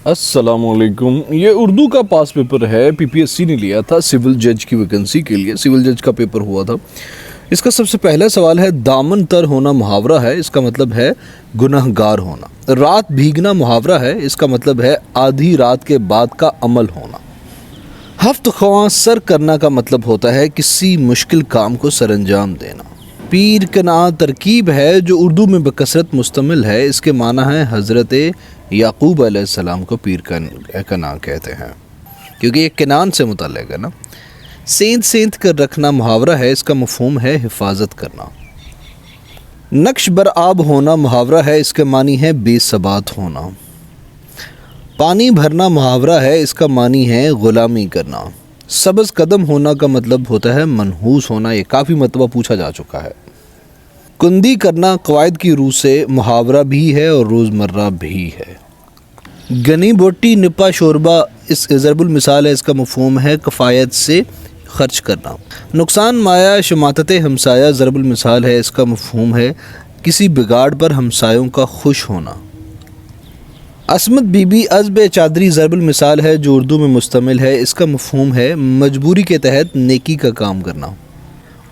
السلام علیکم. یہ اردو کا پاس پیپر ہے. پی پی ایس سی نے لیا تھا سول جج کی ویکنسی کے لیے. سول جج کا پیپر ہوا تھا. اس کا سب سے پہلا سوال ہے دامن تر ہونا محاورہ ہے. اس کا مطلب ہے گناہ گار ہونا. رات بھیگنا محاورہ ہے. اس کا مطلب ہے آدھی رات کے بعد کا عمل ہونا. ہفت خواں سر کرنا کا مطلب ہوتا ہے کسی مشکل کام کو سر انجام دینا. پیر کناں ترکیب ہے جو اردو میں بکثرت مستعمل ہے. اس کے معنی ہے حضرت یعقوب علیہ السلام کو پیر کناں کہتے ہیں کیونکہ یہ کنان سے متعلق ہے نا. سینت کر رکھنا محاورہ ہے. اس کا مفہوم ہے حفاظت کرنا. نقش بر آب ہونا محاورہ ہے. اس کے معنی ہے بے ثبات ہونا. پانی بھرنا محاورہ ہے. اس کا معنی ہے غلامی کرنا. سبز قدم ہونا کا مطلب ہوتا ہے منحوس ہونا. یہ کافی مرتبہ پوچھا جا چکا ہے. کندی کرنا قواعد کی روح سے محاورہ بھی ہے اور روزمرہ بھی ہے. گنی بوٹی نپا شوربہ اس ضرب المثال ہے. اس کا مفہوم ہے کفایت سے خرچ کرنا. نقصان مایا شماتت ہمسایہ ضرب المثال ہے. اس کا مفہوم ہے کسی بگاڑ پر ہمسایوں کا خوش ہونا. عصمت بی بی عزب چادری ضرب المثال ہے جو اردو میں مشتمل ہے. اس کا مفہوم ہے مجبوری کے تحت نیکی کا کام کرنا.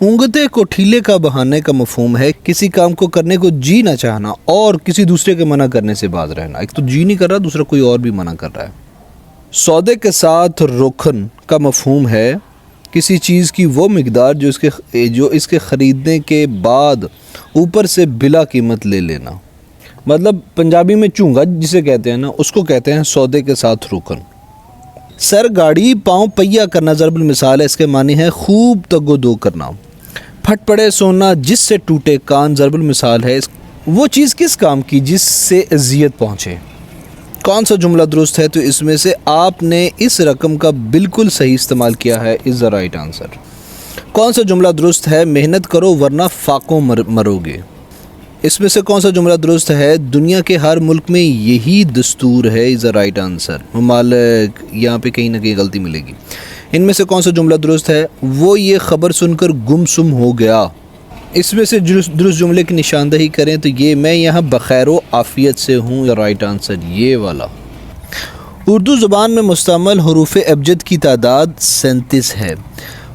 اونگتے کو ٹھیلے کا بہانے کا مفہوم ہے کسی کام کو کرنے کو جی نہ چاہنا اور کسی دوسرے کے منع کرنے سے باز رہنا. ایک تو جی نہیں کر رہا، دوسرا کوئی اور بھی منع کر رہا ہے. سودے کے ساتھ روکھن کا مفہوم ہے کسی چیز کی وہ مقدار جو اس کے خریدنے کے بعد اوپر سے بلا قیمت لے لینا. مطلب پنجابی میں چونگا جسے کہتے ہیں نا، اس کو کہتے ہیں سودے کے ساتھ روکن. سر گاڑی پاؤں پہیا کرنا ضرب المثال ہے. اس کے معنی ہے خوب تگ و دو کرنا. پھٹ پڑے سونا جس سے ٹوٹے کان ضرب المثال ہے. وہ چیز کس کام کی جس سے اذیت پہنچے. کون سا جملہ درست ہے؟ تو اس میں سے آپ نے اس رقم کا بالکل صحیح استعمال کیا ہے. از دا رائٹ آنسر. کون سا جملہ درست ہے؟ محنت کرو ورنہ فاقوں مرو گے. اس میں سے کون سا جملہ درست ہے؟ دنیا کے ہر ملک میں یہی دستور ہے. از دا رائٹ آنسر. ممالک یہاں پہ کہیں نہ کہیں غلطی ملے گی. ان میں سے کون سا جملہ درست ہے؟ وہ یہ خبر سن کر گم سم ہو گیا. اس میں سے درست جملے کی نشاندہی کریں تو یہ میں یہاں بخیر و عافیت سے ہوں. یا رائٹ آنسر یہ والا. اردو زبان میں مستعمل حروف ابجد کی تعداد 37 ہے.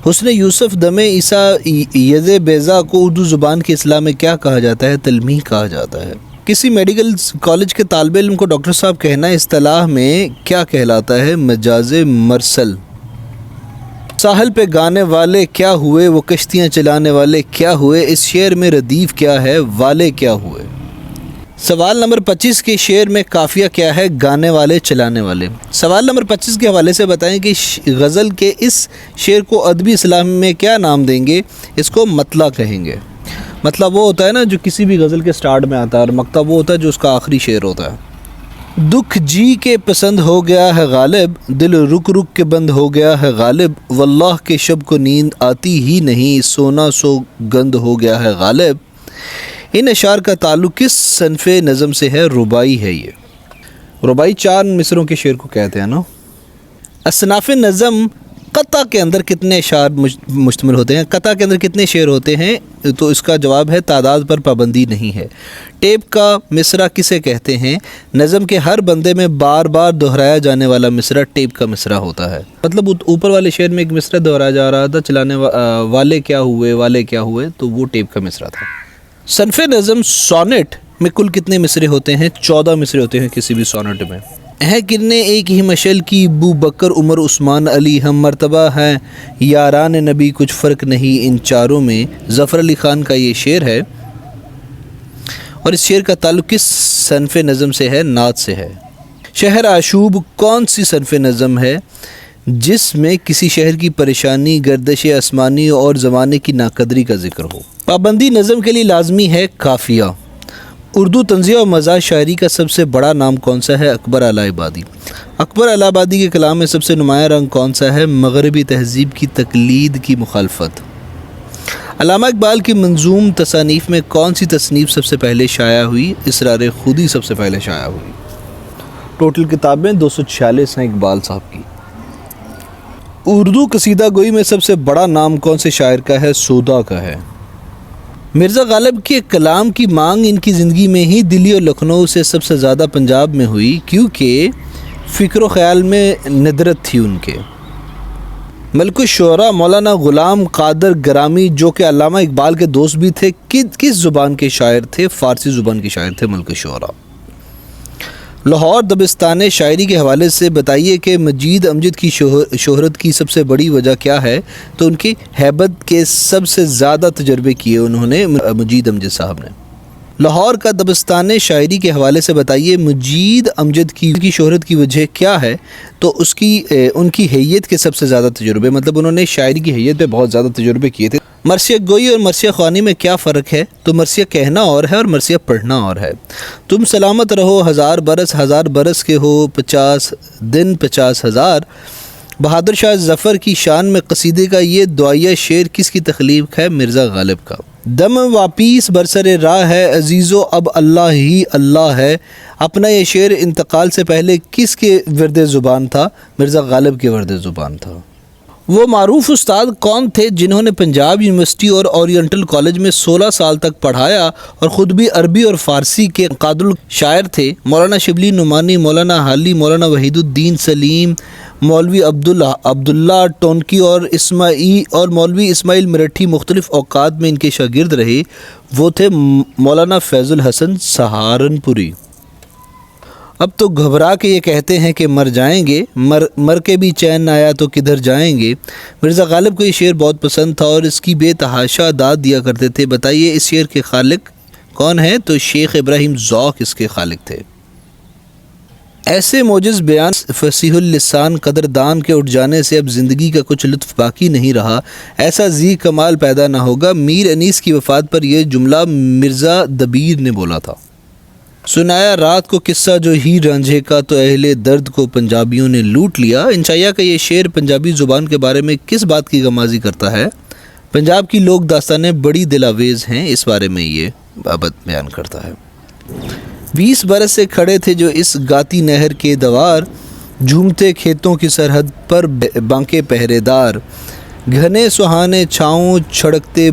حسن یوسف دم عیسیٰ ید بیضا کو اردو زبان کی اصطلاح میں کیا کہا جاتا ہے؟ تلمیح کہا جاتا ہے. کسی میڈیکل کالج کے طالب علم کو ڈاکٹر صاحب کہنا اصطلاح میں کیا کہلاتا ہے؟ مجاز مرسل. ساحل پہ گانے والے کیا ہوئے وہ کشتیاں چلانے والے کیا ہوئے. اس شعر میں ردیف کیا ہے؟ والے کیا ہوئے. سوال نمبر 25 کے شعر میں قافیہ کیا ہے؟ گانے والے چلانے والے. سوال نمبر 25 کے حوالے سے بتائیں کہ غزل کے اس شعر کو ادبی اصطلاح میں کیا نام دیں گے؟ اس کو مطلع کہیں گے. مطلع وہ ہوتا ہے نا جو کسی بھی غزل کے سٹارٹ میں آتا ہے، اور مقطع وہ ہوتا ہے جو اس کا آخری شعر ہوتا ہے. دکھ جی کے پسند ہو گیا ہے غالب، دل رک رک کے بند ہو گیا ہے غالب، واللہ کے شب کو نیند آتی ہی نہیں، سونا سو گند ہو گیا ہے غالب. ان اشعار کا تعلق کس صنف نظم سے ہے؟ رباعی ہے. یہ رباعی 4 مصروں کے شعر کو کہتے ہیں نا. اصناف نظم قطع کے اندر کتنے اشعار مشتمل ہوتے ہیں؟ قطع کے اندر کتنے شعر ہوتے ہیں؟ تو اس کا جواب ہے تعداد پر پابندی نہیں ہے. ٹیپ کا مصرع کسے کہتے ہیں؟ نظم کے ہر بندے میں بار بار دہرایا جانے والا مصرع ٹیپ کا مصرع ہوتا ہے. مطلب اوپر والے شعر میں ایک مصرع دہرایا جا رہا تھا، چلانے والے کیا ہوئے والے کیا ہوئے، تو وہ ٹیپ کا مصرع تھا. صنف نظم سونٹ میں کل کتنے مصرے ہوتے ہیں؟ 14 مصرے ہوتے ہیں کسی بھی سونٹ میں. ہے کرنے ایک ہی مشل کی بو بکر عمر عثمان علی، ہم مرتبہ ہیں یاران نبی کچھ فرق نہیں ان چاروں میں. ظفر علی خان کا یہ شعر ہے. اور اس شعر کا تعلق کس صنف نظم سے ہے؟ نعت سے ہے. شہر آشوب کون سی صنف نظم ہے جس میں کسی شہر کی پریشانی، گردش آسمانی اور زمانے کی ناقدری کا ذکر ہو؟ پابندی نظم کے لیے لازمی ہے قافیہ. اردو طنزیہ و مزاح شاعری کا سب سے بڑا نام کون سا ہے؟ اکبر الہ آبادی. اکبر الہ آبادی کے کلام میں سب سے نمایاں رنگ کون سا ہے؟ مغربی تہذیب کی تقلید کی مخالفت. علامہ اقبال کی منظوم تصانیف میں کون سی تصنیف سب سے پہلے شائع ہوئی؟ اسرار خودی سب سے پہلے شائع ہوئی. ٹوٹل کتابیں 246 ہیں اقبال صاحب کی. اردو قصیدہ گوئی میں سب سے بڑا نام کون سے شاعر کا ہے؟ سودا کا ہے. مرزا غالب کے کلام کی مانگ ان کی زندگی میں ہی دلی اور لکھنؤ سے سب سے زیادہ پنجاب میں ہوئی، کیونکہ فکر و خیال میں ندرت تھی ان کے۔ ملک الشعراء مولانا غلام قادر گرامی جو کہ علامہ اقبال کے دوست بھی تھے، کس زبان کے شاعر تھے؟ فارسی زبان کے شاعر تھے ملک الشعراء۔ لاہور دبستان شاعری کے حوالے سے بتائیے کہ مجید امجد کی شہرت کی سب سے بڑی وجہ کیا ہے؟ تو ان کی ہیبت کے سب سے زیادہ تجربے کیے انہوں نے مجید امجد صاحب نے۔ لاہور کا دبستان شاعری کے حوالے سے بتائیے مجید امجد کی شہرت کی وجہ کیا ہے؟ تو ان کی حیت کے سب سے زیادہ تجربے، مطلب انہوں نے شاعری کی حیت پہ بہت زیادہ تجربے کیے تھے۔ مرثیہ گوئی اور مرثیہ خوانی میں کیا فرق ہے؟ تو مرثیہ کہنا اور ہے اور مرثیہ پڑھنا اور ہے۔ تم سلامت رہو ہزار برس کے ہو 50 دن 50,000۔ بہادر شاہ ظفر کی شان میں قصیدے کا یہ دعائیہ شعر کس کی تخلیق ہے؟ مرزا غالب کا۔ دم واپس برسر راہ ہے عزیزو اب اللہ ہی اللہ ہے۔ اپنا یہ شعر انتقال سے پہلے کس کے ورد زبان تھا؟ مرزا غالب کے ورد زبان تھا۔ وہ معروف استاد کون تھے جنہوں نے پنجاب یونیورسٹی اور اورینٹل کالج میں 16 سال تک پڑھایا اور خود بھی عربی اور فارسی کے قادر الشاعر تھے؟ مولانا شبلی نعمانی، مولانا حالی، مولانا وحید الدین سلیم، مولوی عبداللہ ٹونکی اور مولوی اسماعیل مرٹھی مختلف اوقات میں ان کے شاگرد رہے۔ وہ تھے مولانا فیض الحسن سہارنپوری۔ اب تو گھبرا کے یہ کہتے ہیں کہ مر جائیں گے، مر کے بھی چین نہ آیا تو کدھر جائیں گے۔ مرزا غالب کو یہ شعر بہت پسند تھا اور اس کی بے تحاشا داد دیا کرتے تھے۔ بتائیے اس شعر کے خالق کون ہے؟ تو شیخ ابراہیم ذوق اس کے خالق تھے۔ ایسے موجز بیان فصیح اللسان قدردان کے اٹھ جانے سے اب زندگی کا کچھ لطف باقی نہیں رہا، ایسا ذی کمال پیدا نہ ہوگا۔ میر انیس کی وفات پر یہ جملہ مرزا دبیر نے بولا تھا۔ سنایا رات کو قصہ جو ہی رانجھے کا، تو اہل درد کو پنجابیوں نے لوٹ لیا۔ انشائیہ کا یہ شعر پنجابی زبان کے بارے میں کس بات کی غمازی کرتا ہے؟ پنجاب کی لوک داستانیں بڑی دلاویز ہیں، اس بارے میں یہ بابت بیان کرتا ہے۔ 20 برس سے کھڑے تھے جو اس گاتی نہر کے دوار، جھومتے کھیتوں کی سرحد پر بانکے پہرے دار، گھنے سہانے چھاؤں چھڑکتے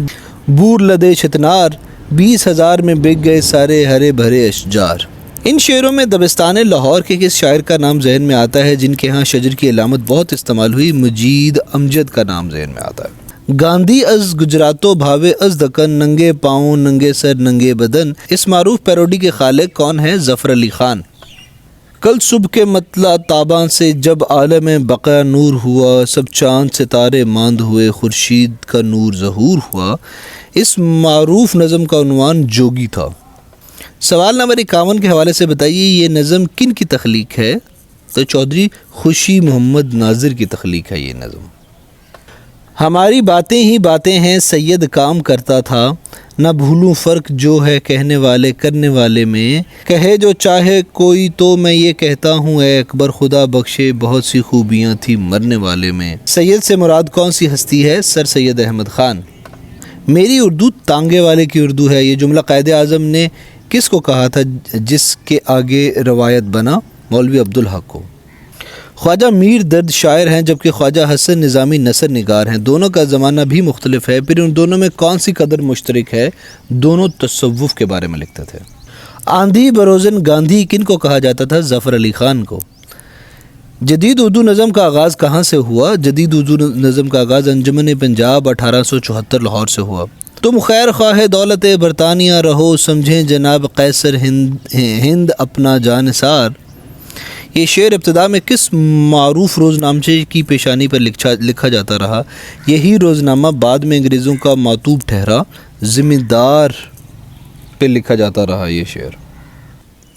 بور لدے چھتنار، 20,000 میں بک گئے سارے ہرے بھرے اشجار۔ ان شعروں میں دبستان لاہور کے کس شاعر کا نام ذہن میں آتا ہے جن کے ہاں شجر کی علامت بہت استعمال ہوئی؟ مجید امجد کا نام ذہن میں آتا ہے۔ گاندھی از گجراتو بھاوے از دکن، ننگے پاؤں ننگے سر ننگے بدن۔ اس معروف پیروڈی کے خالق کون ہے؟ ظفر علی خان۔ کل صبح کے مطلع تاباں سے جب عالم بقا نور ہوا، سب چاند ستارے ماند ہوئے، خورشید کا نور ظہور ہوا۔ اس معروف نظم کا عنوان جوگی تھا۔ سوال نمبر 51 کے حوالے سے بتائیے یہ نظم کن کی تخلیق ہے؟ تو چودھری خوشی محمد ناظر کی تخلیق ہے یہ نظم۔ ہماری باتیں ہی باتیں ہیں سید کام کرتا تھا، نہ بھولوں فرق جو ہے کہنے والے کرنے والے میں، کہے جو چاہے کوئی تو میں یہ کہتا ہوں اے اکبر خدا بخشے بہت سی خوبیاں تھی مرنے والے میں۔ سید سے مراد کون سی ہستی ہے؟ سر سید احمد خان۔ میری اردو تانگے والے کی اردو ہے، یہ جملہ قائد اعظم نے کس کو کہا تھا جس کے آگے روایت بنا؟ مولوی عبدالحق کو۔ خواجہ میر درد شاعر ہیں جبکہ خواجہ حسن نظامی نثر نگار ہیں، دونوں کا زمانہ بھی مختلف ہے، پھر ان دونوں میں کون سی قدر مشترک ہے؟ دونوں تصوف کے بارے میں لکھتے تھے۔ آندھی بروزن گاندھی کن کو کہا جاتا تھا؟ ظفر علی خان کو۔ جدید اردو نظم کا آغاز کہاں سے ہوا؟ جدید اردو نظم کا آغاز انجمن پنجاب 1874 لاہور سے ہوا۔ تم خیر خواہ دولت برطانیہ رہو، سمجھیں جناب قیصر ہند اپنا جانثار۔ یہ شعر ابتدا میں کس معروف روزنامے کی پیشانی پر لکھا جاتا رہا؟ یہی روزنامہ بعد میں انگریزوں کا معطوب ٹھہرا، زمیندار پہ لکھا جاتا رہا یہ شعر۔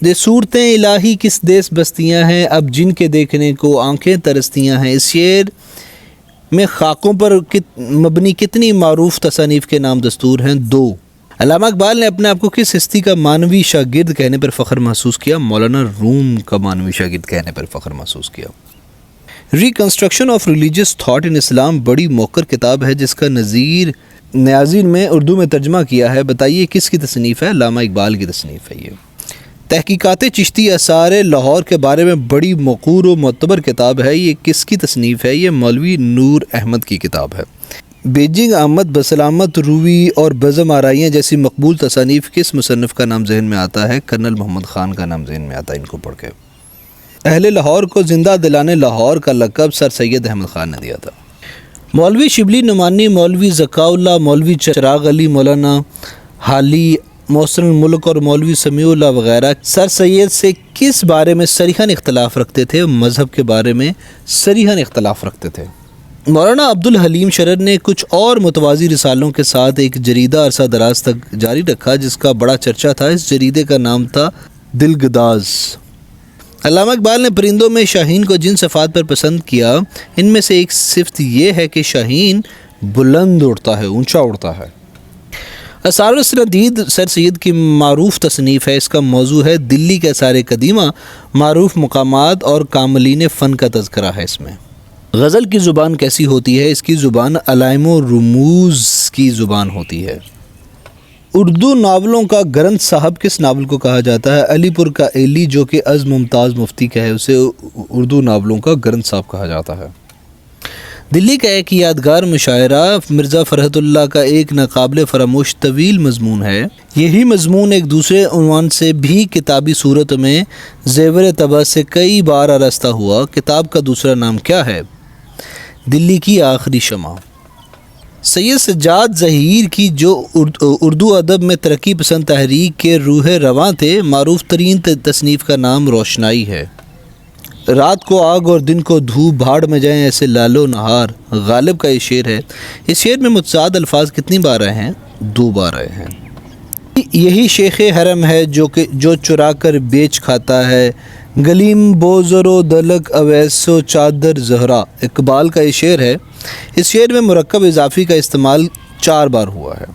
دے صورتیں الہی کس دیس بستیاں ہیں، اب جن کے دیکھنے کو آنکھیں ترستیاں ہیں۔ اس شعر میں خاکوں پر مبنی کتنی معروف تصانیف کے نام دستور ہیں؟ 2۔ علامہ اقبال نے اپنے آپ کو کس ہستی کا مانوی شاگرد کہنے پر فخر محسوس کیا؟ مولانا روم کا مانوی شاگرد کہنے پر فخر محسوس کیا۔ Reconstruction of religious thought in Islam بڑی موقر کتاب ہے جس کا نیازین میں اردو میں ترجمہ کیا ہے، بتائیے کس کی تصنیف ہے؟ علامہ اقبال کی تصنیف ہے یہ۔ تحقیقات چشتی آثار لاہور کے بارے میں بڑی موقور و معتبر کتاب ہے، یہ کس کی تصنیف ہے؟ یہ مولوی نور احمد کی کتاب ہے۔ بیجنگ احمد بسلامت روی اور بزم آرائیاں جیسی مقبول تصانیف کس مصنف کا نام ذہن میں آتا ہے؟ کرنل محمد خان کا نام ذہن میں آتا ہے ان کو پڑھ کے۔ اہل لاہور کو زندہ دلانے لاہور کا لقب سر سید احمد خان نے دیا تھا۔ مولوی شبلی نعمانی، مولوی ذکاء اللہ، مولوی چراغ علی، مولانا حالی، محسن الملک اور مولوی سمیع اللہ وغیرہ سر سید سے کس بارے میں صریحاً اختلاف رکھتے تھے؟ مذہب کے بارے میں صریحاً اختلاف رکھتے تھے۔ مولانا عبدالحلیم شرر نے کچھ اور متوازی رسالوں کے ساتھ ایک جریدہ عرصہ دراز تک جاری رکھا جس کا بڑا چرچا تھا۔ اس جریدے کا نام تھا دلگداز۔ علامہ اقبال نے پرندوں میں شاہین کو جن صفات پر پسند کیا، ان میں سے ایک صفت یہ ہے کہ شاہین بلند اڑتا ہے، اونچا اڑتا ہے۔ آثار السنادید سر سید کی معروف تصنیف ہے۔ اس کا موضوع ہے دلی کے آثار قدیمہ، معروف مقامات اور کاملین فن کا تذکرہ ہے اس میں۔ غزل کی زبان کیسی ہوتی ہے؟ اس کی زبان علائم و رموز کی زبان ہوتی ہے۔ اردو ناولوں کا گرنتھ صاحب کس ناول کو کہا جاتا ہے؟ علی پور کا ایلی جو کہ عزم ممتاز مفتی کا ہے، اسے اردو ناولوں کا گرنتھ صاحب کہا جاتا ہے۔ دلی کا ایک یادگار مشاعرہ مرزا فرحت اللہ کا ایک ناقابل فراموش طویل مضمون ہے۔ یہی مضمون ایک دوسرے عنوان سے بھی کتابی صورت میں زیور طبع سے کئی بار آراستہ ہوا۔ کتاب کا دوسرا نام کیا ہے؟ دلی کی آخری شمع۔ سید سجاد ظہیر کی جو اردو ادب میں ترقی پسند تحریک کے روح رواں تھے، معروف ترین تصنیف کا نام روشنائی ہے۔ رات کو آگ اور دن کو دھوپ، بھاڑ میں جائیں ایسے لال و نہار، غالب کا یہ شعر ہے۔ اس شعر میں متضاد الفاظ کتنی بار آئے ہیں؟ 2 بار آئے ہیں۔ یہی شیخ حرم ہے جو چرا کر بیچ کھاتا ہے، گلیم بوزر و دلک اویس و چادر زہرا، اقبال کا یہ شعر ہے۔ اس شعر میں مرکب اضافی کا استعمال 4 بار ہوا ہے۔